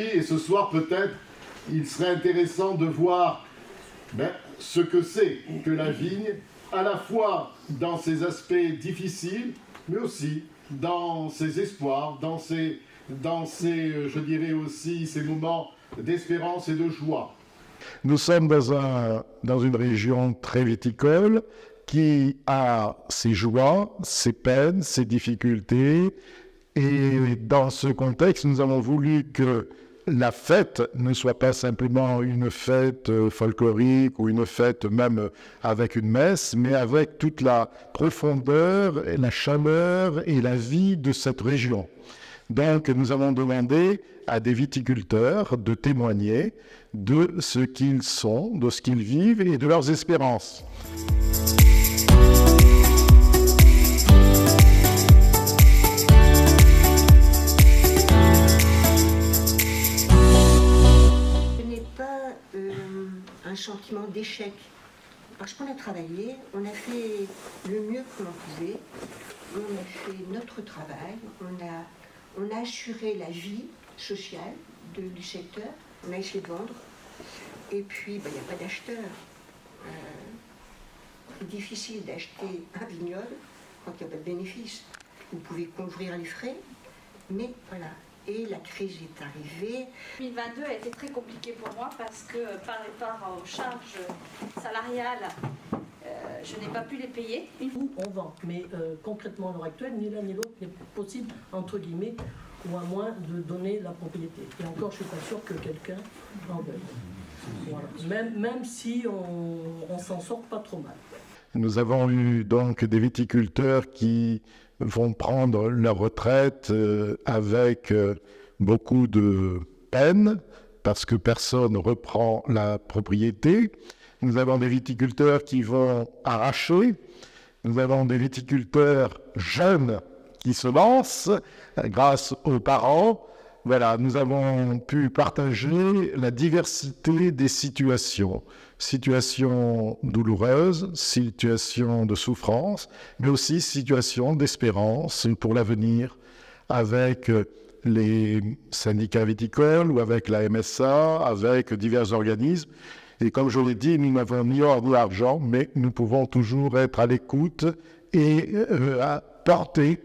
aujourd'hui et ce soir peut-être, il serait intéressant de voir ce que c'est que la vigne, à la fois dans ses aspects difficiles, mais aussi dans ses espoirs, dans ses je dirais aussi, ces moments d'espérance et de joie. Nous sommes dans une région très viticole qui a ses joies, ses peines, ses difficultés. Et dans ce contexte, nous avons voulu que la fête ne soit pas simplement une fête folklorique ou une fête même avec une messe, mais avec toute la profondeur, et la chaleur et la vie de cette région. Donc, nous avons demandé à des viticulteurs de témoigner de ce qu'ils sont, de ce qu'ils vivent et de leurs espérances. Ce n'est pas un sentiment d'échec, parce qu'on a travaillé, on a fait le mieux que l'on pouvait, on a fait notre travail, on a assuré la vie sociale du secteur, on a essayé de vendre, et puis il n'y a pas d'acheteurs. C'est difficile d'acheter un vignoble quand il n'y a pas de bénéfice. Vous pouvez couvrir les frais, mais voilà. Et la crise est arrivée. 2022 a été très compliqué pour moi parce que par rapport aux charges salariales, je n'ai pas pu les payer. On vend, mais concrètement à l'heure actuelle, ni l'un ni l'autre n'est possible, entre guillemets, ou à moins de donner la propriété. Et encore, je ne suis pas sûr que quelqu'un en veuille. Voilà. Même si on s'en sort pas trop mal. Nous avons eu donc des viticulteurs qui vont prendre leur retraite avec beaucoup de peine, parce que personne ne reprend la propriété. Nous avons des viticulteurs qui vont arracher. Nous avons des viticulteurs jeunes qui se lancent grâce aux parents. Voilà, nous avons pu partager la diversité des situations. Situations douloureuses, situations de souffrance, mais aussi situations d'espérance pour l'avenir avec les syndicats viticoles ou avec la MSA, avec divers organismes. Et comme je l'ai dit, nous n'avons ni or ni argent, mais nous pouvons toujours être à l'écoute et à porter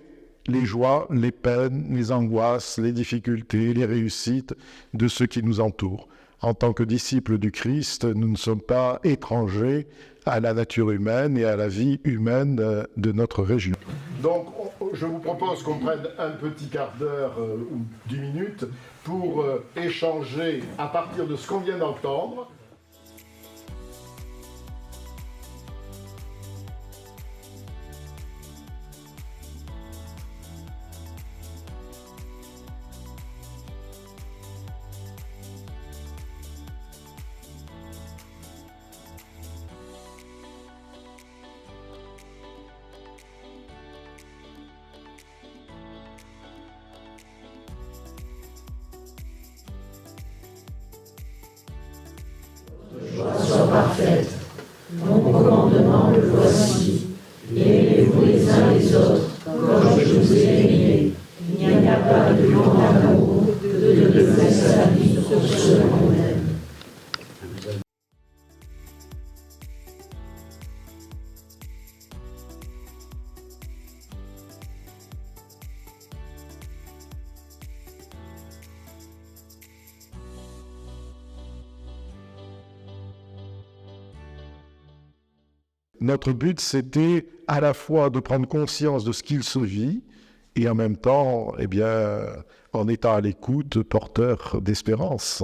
les joies, les peines, les angoisses, les difficultés, les réussites de ceux qui nous entourent. En tant que disciples du Christ, nous ne sommes pas étrangers à la nature humaine et à la vie humaine de notre région. Donc, je vous propose qu'on prenne un petit quart d'heure ou 10 minutes pour échanger à partir de ce qu'on vient d'entendre. Soit parfaite. Mon commandement le voici. Aimez-vous les uns les autres, comme je vous ai aimé. Il n'y a pas de grand amour, de plus sa vie pour ceux qu'on aime. Notre but, c'était à la fois de prendre conscience de ce qu'il se vit et en même temps, en étant à l'écoute, porteur d'espérance.